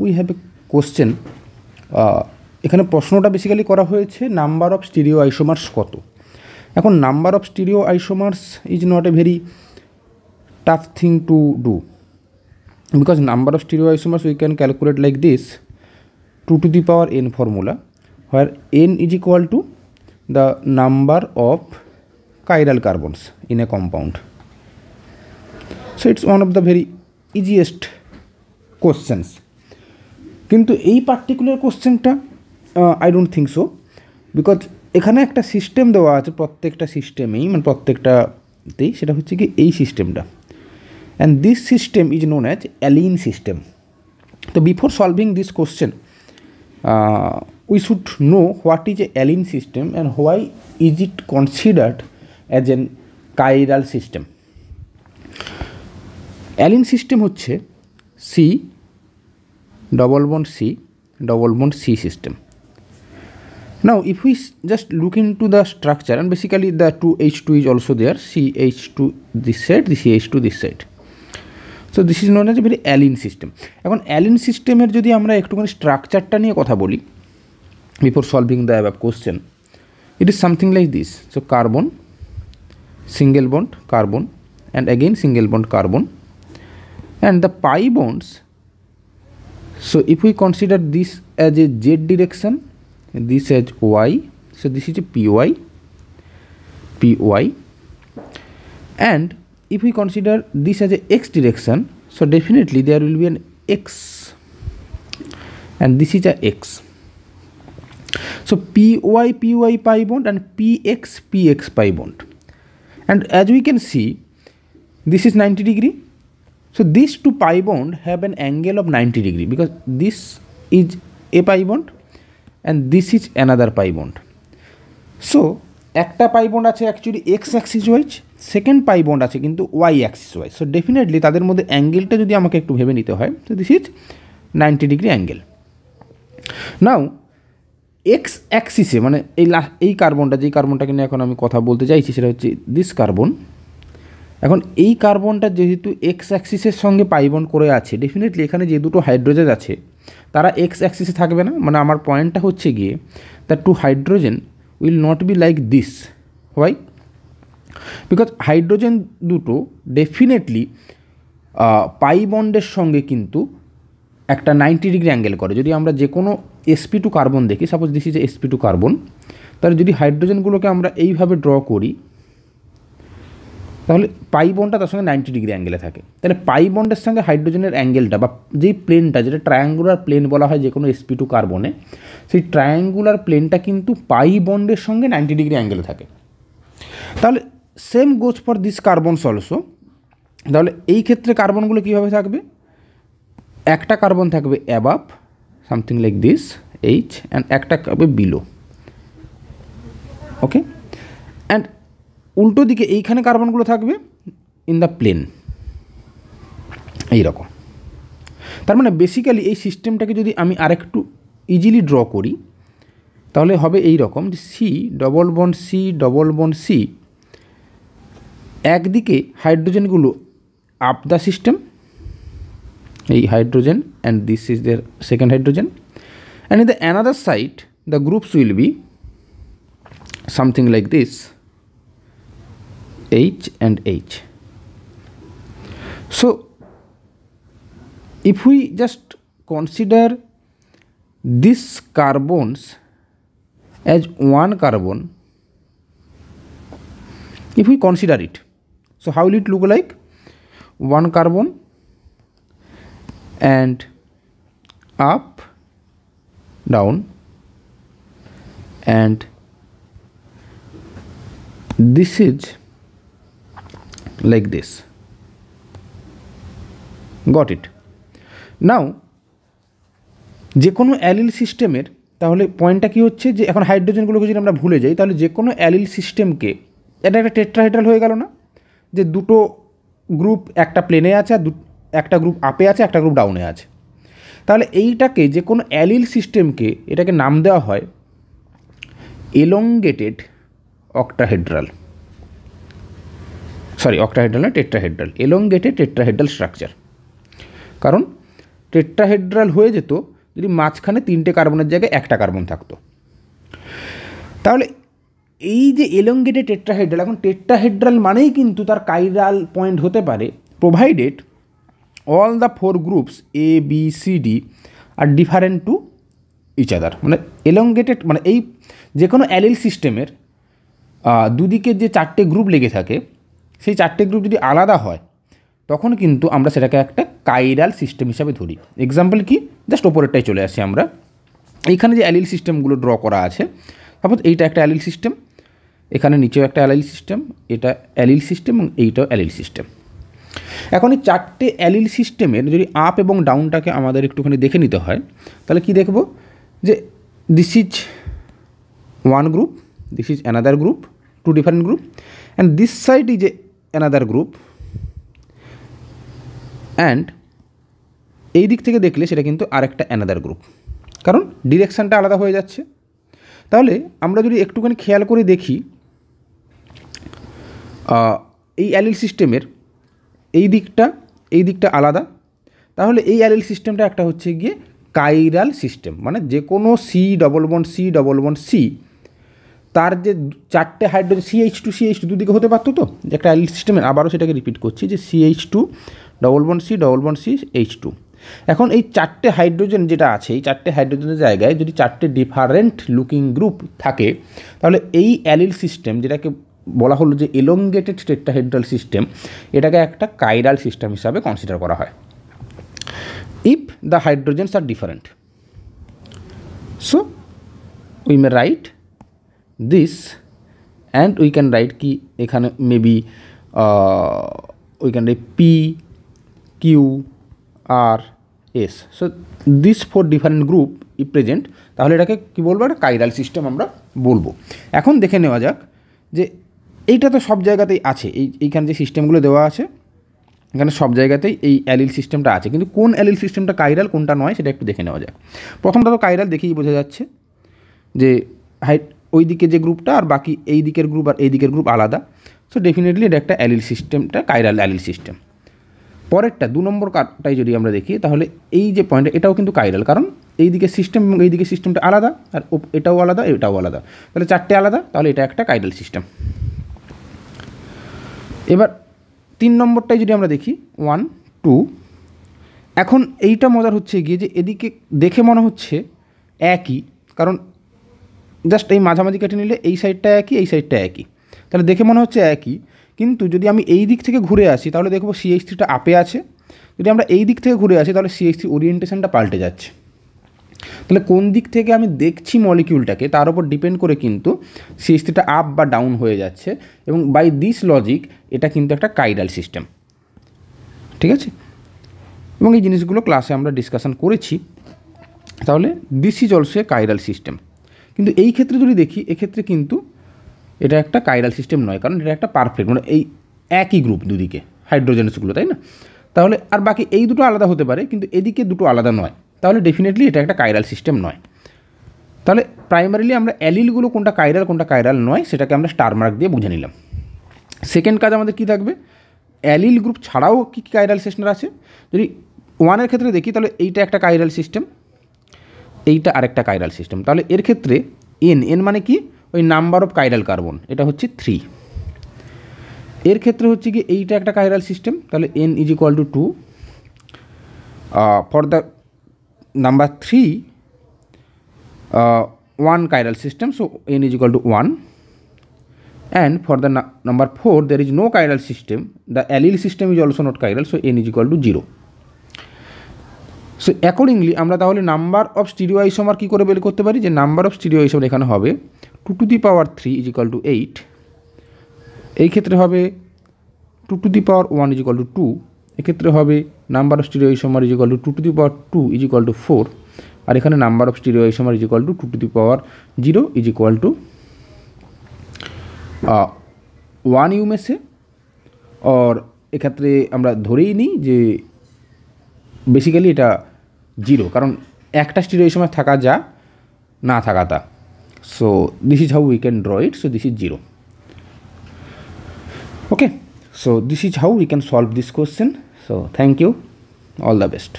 We have a question. এখানে প্রশ্নটা basically করা হয়েছে নাম্বার অফ স্টিরিও আইসোমার্স কত। এখন number of stereo isomers is not a very tough thing to do, because number of stereoisomers we can calculate like this, 2 to the power n formula, where n is equal to the number of chiral carbons in a compound. So it's one of the very easiest questions. কিন্তু এই particular কোশ্চেনটা I don't think so, because এখানে একটা system দেওয়া আছে প্রত্যেকটা সিস্টেমেই, মানে প্রত্যেকটাতেই, সেটা হচ্ছে কি এই সিস্টেমটা, and this system is known as Alene system. So before solving this question, we should know what is a Alene system and why is it considered as an chiral system. Alene system হচ্ছে C double bond C double bond C system. Now if we just look into the structure, and basically the 2H2 is also there, CH2 this side, the CH2 this side. So this is known as a very Alene system. এখন Alene সিস্টেমের যদি আমরা একটুখানি স্ট্রাকচারটা নিয়ে কথা বলি before solving the above question, it is something like this. So carbon, single bond carbon, and again single bond carbon, and the pi bonds. So if we consider this as a z direction, this as y, so this is a p y, and if we consider this as a x direction, so definitely there will be an x, and this is a x. So py pi bond and px pi bond, and as we can see this is 90 degree. So these two pi bond have an angle of 90 degree because this is a pi bond and this is another pi bond. So একটা pi bond আছে actually x axis wise, second pi bond আছে কিন্তু y axis wise. So definitely তাদের মধ্যে অ্যাঙ্গেলটা যদি আমাকে একটু ভেবে নিতে হয়, তো this is 90 degree angle. Now X অ্যাক্সিসে, মানে এই কার্বনটা, যেই কার্বনটাকে নিয়ে এখন আমি কথা বলতে চাইছি সেটা হচ্ছে দিস কার্বন. এখন এই কার্বনটা যেহেতু এক্স অ্যাক্সিসের সঙ্গে পাই বন্ড করে আছে, ডেফিনেটলি এখানে যে দুটো হাইড্রোজেন আছে তারা এক্স অ্যাক্সিসে থাকবে না. মানে আমার পয়েন্টটা হচ্ছে গিয়ে the two hydrogen will not be like this. Why? Because hydrogen দুটো ডেফিনেটলি পাই বন্ডের সঙ্গে কিন্তু একটা 90 ডিগ্রি অ্যাঙ্গেল করে. যদি আমরা যে কোনো sp2 কার্বন দেখি, suppose this is sp2 carbon, তাহলে যদি হাইড্রোজেনগুলোকে আমরা এইভাবে ড্র করি, তাহলে পাই বন্ডটা তার সঙ্গে 90 ডিগ্রি অ্যাঙ্গেলে থাকে. তাহলে পাই বন্ডের সঙ্গে হাইড্রোজেনের অ্যাঙ্গেলটা বা যেই প্লেনটা, যেটা ট্রায়াঙ্গুলার প্লেন বলা হয় যে কোনো sp2 কার্বনে, সেই ট্রায়াঙ্গুলার প্লেনটা কিন্তু পাই বন্ডের সঙ্গে 90 ডিগ্রি অ্যাঙ্গেলে থাকে. তাহলে same goes for this carbons also. তাহলে এই ক্ষেত্রে কার্বনগুলো কীভাবে থাকবে? একটা কার্বন থাকবে above, something like this H, and একটা থাকবে বিলো. ওকে, অ্যান্ড উল্টো দিকে এইখানে কার্বনগুলো থাকবে ইন দ্য প্লেন, এইরকম. তার মানে বেসিক্যালি এই সিস্টেমটাকে যদি আমি আরেকটু ইজিলি ড্র করি তাহলে হবে এই রকম, যে সি ডবল বন্ড সি, একদিকে হাইড্রোজেনগুলো আপ দ্য সিস্টেম, এই hydrogen, and this is their second hydrogen, and in the another side the groups will be something like this, H and H. So if we just consider these carbons as one carbon, if we consider it, so how will it look like? One carbon and up, down, and this is like this. Got it? Now যে কোনো allele সিস্টেমের তাহলে পয়েন্টটা কী হচ্ছে, যে এখন হাইড্রোজেনগুলোকে যদি আমরা ভুলে যাই তাহলে যে কোনো অ্যালিল সিস্টেমকে, এটা একটা টেট্রাহেড্রাল হয়ে গেল না, যে দুটো গ্রুপ একটা প্লেনে আছে আর একটা গ্রুপ আপে আছে, একটা গ্রুপ ডাউনে আছে. তাহলে এইটাকে যে কোনো অ্যালিল সিস্টেমকে এটাকে নাম দেওয়া হয় এলংগেটেড অক্টাহেড্রাল, অক্টাহেড্রাল না, টেট্রাহেড্রাল, এলংগেটেড টেট্রাহেড্রাল স্ট্রাকচার. কারণ টেট্রাহেড্রাল হয়ে যেত যদি মাঝখানে 3টে কার্বনের জায়গায় একটা কার্বন থাকতো। তাহলে এই যে এলঙ্গেটেড টেট্রাহেড্রাল, এখন টেট্রাহেড্রাল মানেই কিন্তু তার কাইরাল পয়েন্ট হতে পারে provided all the 4 groups A B C D are different to each other. মানে এলঙ্গেটেড মানে এই যে কোনো অ্যালিল সিস্টেমের দুদিকে যে 4টে গ্রুপ লেগে থাকে, সেই 4টে গ্রুপ যদি আলাদা হয় তখন কিন্তু আমরা সেটাকে একটা কাইরাল সিস্টেম হিসাবে ধরি। এক্সাম্পল কি, জাস্ট ওপরেরটাই চলে আসি আমরা। এইখানে যে অ্যালিল সিস্টেমগুলো ড্র করা আছে, সাপোজ এইটা একটা অ্যালিল সিস্টেম, এখানে নিচেও একটা অ্যালিল সিস্টেম, এটা অ্যালিল সিস্টেম এবং এইটাও অ্যালিল সিস্টেম। এখন এই 4টে অ্যালিল সিস্টেমের যদি আপ এবং ডাউনটাকে আমাদের একটুখানি দেখে নিতে হয়, তাহলে কি দেখব যে this is one group, this is another group, 2 different group, and this side is a another group, and এই দিক থেকে দেখলে সেটা কিন্তু আরেকটা অ্যানাদার গ্রুপ, কারণ ডিরেকশানটা আলাদা হয়ে যাচ্ছে। তাহলে আমরা যদি একটুখানি খেয়াল করে দেখি এই অ্যালিল সিস্টেমের এই দিকটা আলাদা, তাহলে এই অ্যালিল সিস্টেমটা একটা হচ্ছে গিয়ে কাইরাল সিস্টেম। মানে যে কোনো C++C++C তার যে 4টে হাইড্রোজেন CH2 দুদিকে হতে পারতো তো, যে একটা অ্যালিল সিস্টেমের, আবারও সেটাকে রিপিট করছি যে CH2++C++CH2। এখন এই 4টে হাইড্রোজেন যেটা আছে, এই 4টে হাইড্রোজেনের জায়গায় যদি 4টে ডিফারেন্ট লুকিং গ্রুপ থাকে, তাহলে এই অ্যালিল সিস্টেম যেটাকে বলা হলো যে এলঙ্গেটেড টেট্রাহেড্রাল সিস্টেম, এটাকে একটা কাইরাল সিস্টেম হিসাবে কনসিডার করা হয়। If the hydrogens are different, so we may write this, and we can write কি এখানে maybe we can write P Q R S। So this 4 different group ই present, তাহলে এটাকে কী বলবো, একটা কাইরাল সিস্টেম আমরা বলবো। এখন দেখে নেওয়া যাক যে এইটা তো সব জায়গাতেই আছে, এইখানে যে সিস্টেমগুলো দেওয়া আছে এখানে সব জায়গাতেই এই অ্যালিল সিস্টেমটা আছে, কিন্তু কোন অ্যালিল সিস্টেমটা কাইরাল কোনটা নয় সেটা একটু দেখে নেওয়া যাক। প্রথমটা তো কাইরাল দেখেই বোঝা যাচ্ছে যে ওই দিকে যে গ্রুপটা আর বাকি এই দিকের গ্রুপ আর এই দিকের গ্রুপ আলাদা, সো ডেফিনেটলি এটা একটা অ্যালিল সিস্টেমটা কাইরাল অ্যালিল সিস্টেম। পরেরটা 2 নম্বর কার্ডটাই যদি আমরা দেখি, তাহলে এই যে পয়েন্ট এটাও কিন্তু কাইরাল, কারণ এই দিকে সিস্টেম এবং এই দিকে সিস্টেমটা আলাদা, আর এটাও আলাদা এটাও আলাদা, তাহলে 4টে আলাদা, তাহলে এটা একটা কাইরাল সিস্টেম। এবার 3 নম্বরটাই যদি আমরা দেখি 1 2, এখন এইটা মজার হচ্ছে গিয়ে যে এদিকে দেখে মনে হচ্ছে একই, কারণ জাস্ট এই মাঝামাঝি কেটে নিলে এই সাইডটা একই এই সাইডটা একই, তাহলে দেখে মনে হচ্ছে একই। কিন্তু যদি আমি এই দিক থেকে ঘুরে আসি তাহলে দেখব CH3টা আপে আছে, যদি আমরা এই দিক থেকে ঘুরে আসি তাহলে CH3 ওরিয়েন্টেশনটা পাল্টে যাচ্ছে। তাহলে কোন দিক থেকে আমি দেখছি মলিকিউলটাকে তার উপর ডিপেন্ড করে কিন্তু CH3টা আপ বা ডাউন হয়ে যাচ্ছে, এবং বাই দিস লজিক এটা কিন্তু একটা কাইরাল সিস্টেম। ঠিক আছে, এবং এই জিনিসগুলো ক্লাসে আমরা ডিসকাশন করেছি। তাহলে this is also a chiral system. কিন্তু এই ক্ষেত্রে যদি দেখি, এক্ষেত্রে কিন্তু এটা একটা কাইরাল সিস্টেম নয়, কারণ এটা একটা পারফেক্ট, মানে এই একই গ্রুপ দুদিকে হাইড্রোজেনসগুলো, তাই না? তাহলে আর বাকি এই দুটো আলাদা হতে পারে, কিন্তু এদিকে দুটো আলাদা নয়, তাহলে ডেফিনেটলি এটা একটা কাইরাল সিস্টেম নয়। তাহলে প্রাইমারিলি আমরা অ্যালিলগুলো কোনটা কাইরাল নয় সেটাকে আমরা স্টার মার্ক দিয়ে বুঝে নিলাম। সেকেন্ড কাজ আমাদের কী থাকবে, অ্যালিল গ্রুপ ছাড়াও কী কী কাইরাল সিস্টেম আছে। যদি 1-এর ক্ষেত্রে দেখি তাহলে এইটা একটা কাইরাল সিস্টেম, এইটা আরেকটা কাইরাল সিস্টেম। তাহলে এর ক্ষেত্রে এন মানে কি, ওই নাম্বার অফ কাইরাল কার্বন, এটা হচ্ছে 3। এর ক্ষেত্রে হচ্ছে কি এইটা একটা কাইরাল সিস্টেম, তাহলে n = 2 for the number 3 1 chiral system, so n = 1, and for the number 4 there is no chiral system, the allele system is also not chiral, so n = 0. So accordingly আমরা তাহলে নাম্বার অফ স্টিরিওআইসোমার কী করে বের করতে পারি, যে number of স্টিরিওআইসোমার এখানে হবে 2^3 = 8, এই ক্ষেত্রে হবে 2^1 = 2, এক্ষেত্রে হবে নাম্বার অফ স্টিরিওআইসোমার = 2^2 = 4, আর এখানে নাম্বার অফ স্টিরিওআইসোমার = 2^0 = 1 ইউমেসে। আর এক্ষেত্রে আমরা ধরেই নিই যে বেসিক্যালি এটা 0, কারণ একটা স্টিরিওআইসোমার থাকা যা না থাকা তা। So this is how we can draw it, so this is 0. Okay, so this is how we can solve this question. So thank you, all the best.